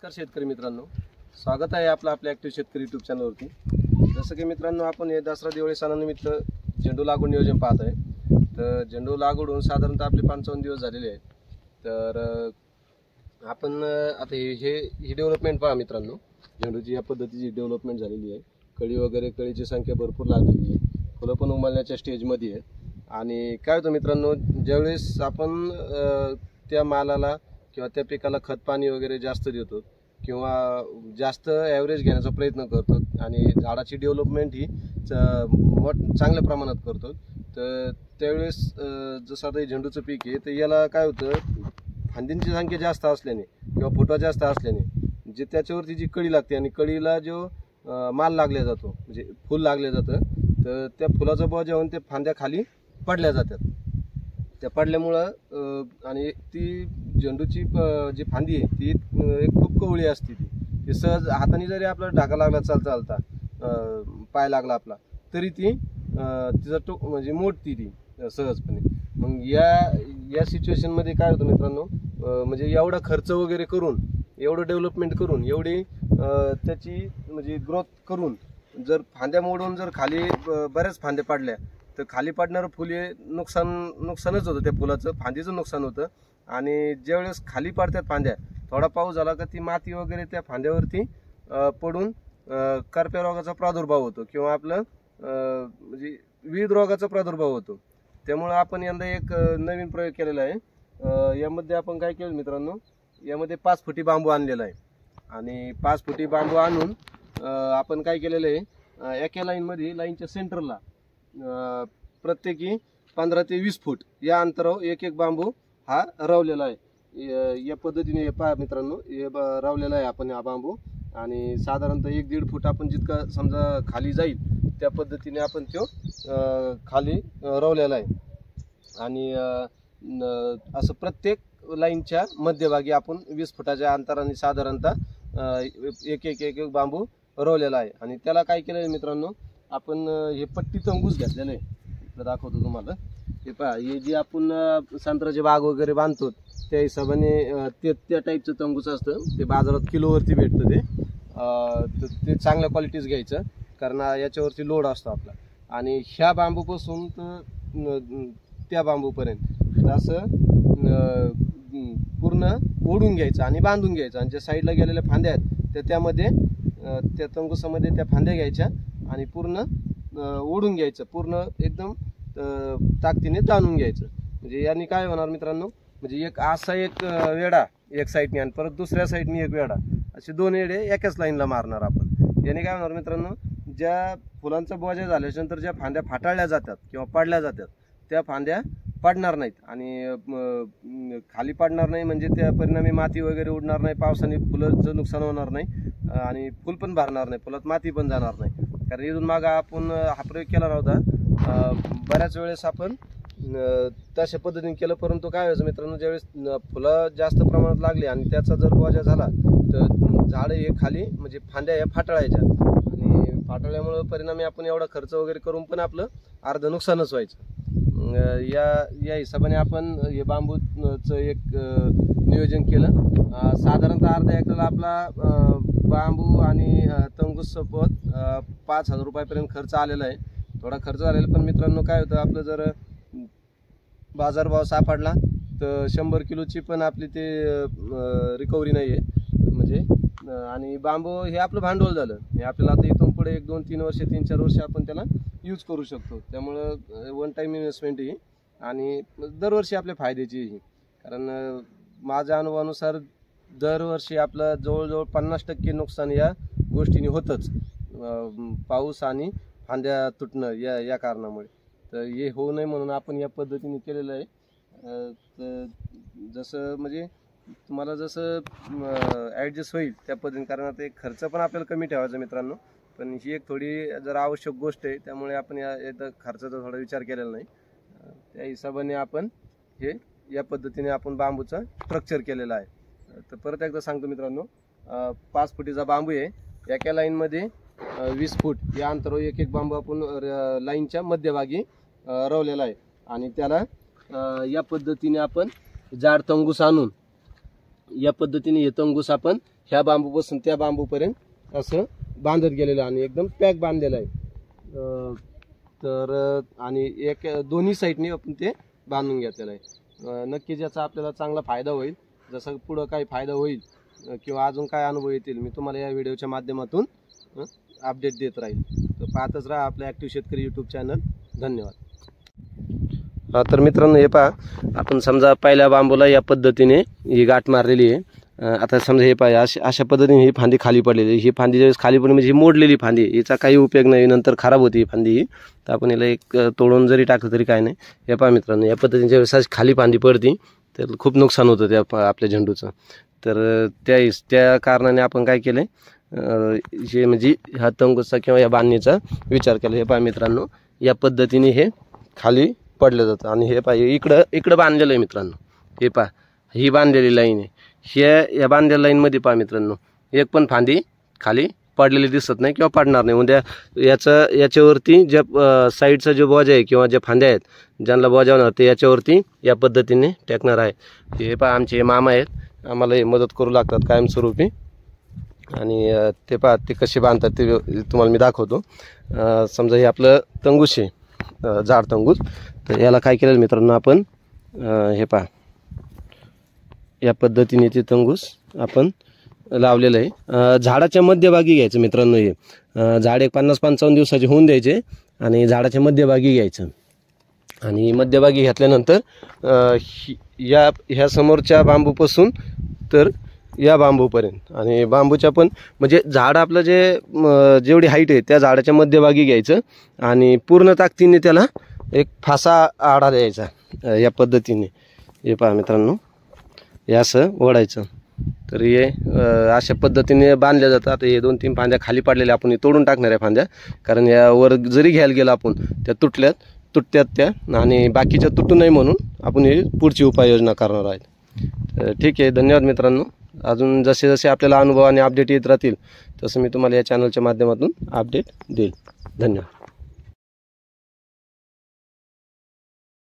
नमस्कार शेतकरी मित्रांनो, स्वागत आहे आपलं आपल्या ॲक्टिव्ह शेतकरी यूट्यूब चॅनलवरती। जसं की मित्रांनो, आपण हे दसरा दिवाळी सणानिमित्त झेंडू लागवड नियोजन पाहत आहे। तर झेंडू लागवड होऊन साधारणतः आपले 55 दिवस झालेले आहेत। तर आपण आता ही डेव्हलपमेंट पहा मित्रांनो, झेंडूची या पद्धतीची डेव्हलपमेंट झालेली आहे। कळी वगैरे, कळीची संख्या भरपूर लागलेली आहे, फुलं पण उमलण्याच्या स्टेजमध्ये आहे। आणि काय होतं मित्रांनो, ज्यावेळेस आपण त्या मालाला किंवा त्या पिकाला खत पाणी वगैरे जास्त देतो किंवा जास्त ॲव्हरेज घेण्याचा प्रयत्न करतो आणि झाडाची डेव्हलपमेंट ही चांगल्या प्रमाणात करतो, तर त्यावेळेस जसं आता झेंडूचं पीक आहे, तर याला काय होतं, फांदींची संख्या जास्त असल्याने किंवा फुटवा जास्त असल्याने जे त्याच्यावरती जी कळी लागते आणि कळीला जो माल लागला जातो, म्हणजे फुल लागले जातं, तर त्या फुलाचा बोजा होऊन ते फांद्या खाली पडल्या जातात। त्या पडल्यामुळं आणि ती झेंडूची जी फांदी आहे ती एक खूप कवळी असते। ती सहज हाताने जरी आपल्याला ढाका लागला चालता पाय लागला आपला तरी ती तिचा म्हणजे मोडती ती सहजपणे। मग या सिच्युएशनमध्ये काय होतं मित्रांनो, म्हणजे एवढा खर्च वगैरे करून, एवढं डेव्हलपमेंट करून, एवढी त्याची म्हणजे ग्रोथ करून जर फांद्या मोडून जर खाली बऱ्याच फांद्या पडल्या तर खाली पडणारं फुल हे नुकसानच होतं, त्या फुलाचं फांदीचं नुकसान होतं। आणि ज्यावेळेस खाली पडतात फांद्या, थोडा पाऊस झाला का ती माती वगैरे त्या फांद्यावरती पडून करप्या रोगाचा प्रादुर्भाव होतो किंवा आपलं म्हणजे विविध रोगाचा प्रादुर्भाव होतो। त्यामुळे आपण यंदा एक नवीन प्रयोग केलेला आहे। यामध्ये आपण काय केलं मित्रांनो, यामध्ये 5 फुटी बांबू आणलेला आहे आणि 5 फुटी बांबू आणून आपण काय केलेलं आहे, एका लाईनमध्ये, लाईनच्या सेंटरला प्रत्येकी 15 ते 20 फूट या अंतरावर एक एक बांबू हा रवलेला आहे। या पद्धतीने पहा मित्रांनो, हे रवलेला आहे आपण हा बांबू, आणि साधारणतः 1-1.5 फूट आपण जितका समजा खाली जाईल त्या पद्धतीने आपण तो खाली रवलेला आहे। आणि असं प्रत्येक लाईनच्या मध्यभागी आपण 20 फुटाच्या अंतराने साधारणतः एक बांबू रवलेला आहे। आणि त्याला काय केलं आहे मित्रांनो, आपण हे पट्टी तंगूस घेतलेलं आहे, दाखवतो तुम्हाला। हे पहा, हे जे आपण संत्र्याचे बाग वगैरे बांधतो त्या हिशोबाने त्या टाईपचं तंगूस असतं, ते बाजारात किलोवरती भेटतं। ते चांगल्या क्वालिटीज घ्यायचं, कारण याच्यावरती लोड असतो आपला। आणि ह्या बांबूपासून तर त्या बांबूपर्यंत असं पूर्ण ओढून घ्यायचं आणि बांधून घ्यायचं, आणि ज्या साईडला गेलेल्या फांद्या आहेत त्या त्यामध्ये त्या तंगुसामध्ये त्या फांद्या घ्यायच्या आणि पूर्ण ओढून घ्यायचं, पूर्ण एकदम ताकदीने ताणून घ्यायचं। म्हणजे याने काय होणार मित्रांनो, म्हणजे एक असा एक वेढा एक साईडने आणि परत दुसऱ्या साईडने एक वेढा, असे 2 वेढे एकाच लाईनला मारणार आपण। याने काय होणार मित्रांनो, ज्या फुलांचा बोजा झाल्यानंतर ज्या फांद्या फाटाळल्या जातात किंवा पडल्या जातात त्या फांद्या पडणार नाहीत आणि खाली पडणार नाही, म्हणजे त्या परिणामी माती वगैरे उडणार नाही, पावसाने फुलाचं नुकसान होणार नाही आणि फुल पण भरणार नाही, फुलात माती पण जाणार नाही। कारण इथून मागं आपण हा प्रयोग केला नव्हता, बऱ्याच वेळेस आपण तशा पद्धतीने केलं, परंतु काय व्हायचं मित्रांनो, ज्यावेळेस फुलं जास्त प्रमाणात लागली आणि त्याचा जर बोजा झाला तर झाडं हे खाली म्हणजे फांद्या या फाटाळायच्या, आणि फाटाळल्यामुळे परिणामी आपण एवढा खर्च वगैरे करून पण आपलं अर्ध नुकसानच व्हायचं। या हिशोबाने आपण हे बांबूचं एक नियोजन केलं। साधारणतः अर्धा एकरला आपला बांबू आणि तंगूस सोबत 5,000 रुपयापर्यंत खर्च आलेला आहे। थोडा खर्च झालेला, पण मित्रांनो काय होतं, आपलं जर बाजारभाव सापडला तर 100 किलोची पण आपली ते रिकव्हरी नाही आहे म्हणजे। आणि बांबू हे आपलं भांडवल झालं, हे आपल्याला आता इथून पुढे 1-2-3 वर्ष 3-4 वर्ष आपण त्याला यूज करू शकतो। त्यामुळं वन टाईम इन्व्हेस्टमेंट ही आणि दरवर्षी आपल्या फायद्याची ही, कारण माझ्या अनुभवानुसार दरवर्षी आपलं जवळजवळ 50% नुकसान या गोष्टीने होतंच, पाऊस आणि फांद्या तुटणं या कारणामुळे। तर हे होऊ नये म्हणून आपण या पद्धतीने केलेलं आहे। तर जसं म्हणजे तुम्हाला जसं ॲडजस्ट होईल त्या पद्धतीने, कारण आता एक खर्च पण आपल्याला कमी ठेवायचा मित्रांनो, पण ही एक थोडी जर आवश्यक गोष्ट आहे, त्यामुळे आपण या खर्चाचा थोडा विचार केलेला नाही। त्या हिशोबाने आपण या पद्धतीने आपण बांबूचं स्ट्रक्चर केलेलं आहे। तर परत एकदा सांगतो मित्रांनो, 5 फुटीचा बांबू आहे, एका लाईनमध्ये 20 फूट या अंतरावर एक एक बांबू आपण लाईनच्या मध्यभागी रवलेला आहे। आणि त्याला या पद्धतीने आपण जाड तंगूस आणून या पद्धतीने हे तंगूस आपण ह्या बांबूपासून त्या बांबूपर्यंत असं बांधत गेलेलं आणि एकदम पॅक बांधलेलं आहे. तर आणि एक दोन्ही साईडने आपण ते बांधून घेतलेलं आहे. नक्कीच याचा आपल्याला चांगला फायदा होईल. जसं पुढं काही फायदा होईल किंवा अजून काय अनुभव येतील मी तुम्हाला या व्हिडिओच्या माध्यमातून अपडेट देत राहील. तर पाहतच राहा आपलं ॲक्टिव्ह शेतकरी यूट्यूब चॅनल. धन्यवाद. तर मित्रांनो हे पहा, आपण समजा पहिल्या बांबूला या पद्धतीने ही गाठ मारलेली आहे. आता समजा हे पहा अशा पद्धतीने ही फांदी खाली पडलेली. ही फांदी ज्यावेळेस खाली पडली म्हणजे ही मोडलेली फांदी, हिचा काही उपयोग नाही, नंतर खराब होती ही फांदी ही. तर आपण याला एक तोडून जरी टाकलं तरी काय नाही. हे पहा मित्रांनो, या पद्धतीने ज्यावेळेस खाली फांदी पडती तर खूप नुकसान होतं त्या आपल्या झेंडूचं. तर त्या कारणाने आपण काय केलं, जे म्हणजे ह्या तंगूचा किंवा या बांधणीचा विचार केला. हे पहा मित्रांनो, या पद्धतीने हे खाली पडलं जातं आणि हे पहा इकडं बांधलेलं आहे मित्रांनो. हे पहा ही बांधलेली लाईन आहे. या बांधलेल्या लाईनमध्ये पहा मित्रांनो, एक पण फांदी खाली पडलेली दिसत नाही किंवा पडणार नाही. उद्या याच्यावरती ज्या साईडचा जो बोजा आहे किंवा ज्या फांद्या आहेत ज्यांना बोजा होणार ते याच्यावरती या पद्धतीने टेकणार आहे. हे पहा आमचे मामा आहेत, आम्हाला हे मदत करू लागतात कायमस्वरूपी. आणि ते पहा ते कसे बांधतात ते तुम्हाला मी दाखवतो. समजा हे आपलं तंगूस आहे, झाड तंगूस. तर याला काय केलं मित्रांनो आपण, हे पहा या पद्धतीने ते तंगूस आपण लावलेलं आहे. झाडाच्या मध्यभागी घ्यायचं मित्रांनो. हे झाड एक 50-55 दिवसाचे होऊन द्यायचे आणि झाडाच्या मध्यभागी घ्यायचं. आणि मध्यभागी घेतल्यानंतर ह्या समोरच्या बांबूपासून तर या बांबूपर्यंत आणि बांबूच्या पण म्हणजे झाड आपलं जेवढी हाईट आहे त्या झाडाच्या मध्यभागी घ्यायचं आणि पूर्ण ताकदीने त्याला एक फासा आडा द्यायचा या पद्धतीने. हे पहा मित्रांनो, हे असं ओढायचं. तर हे अशा पद्धतीने बांधल्या जातात. हे 2-3 फांद्या खाली पडलेल्या आपण तोडून टाकणार आहे फांद्या, कारण यावर जरी घ्यायला गेलं आपण त्या तुटत्यात त्या आणि बाकीच्या तुटू नये म्हणून आपण ही पुढची उपाययोजना करणार आहेत. ठीक आहे, धन्यवाद मित्रांनो. अजून जसे जसे आपल्याला अनुभव आणि अपडेट येत राहतील तसं मी तुम्हाला या चॅनलच्या माध्यमातून अपडेट देईल. धन्यवाद.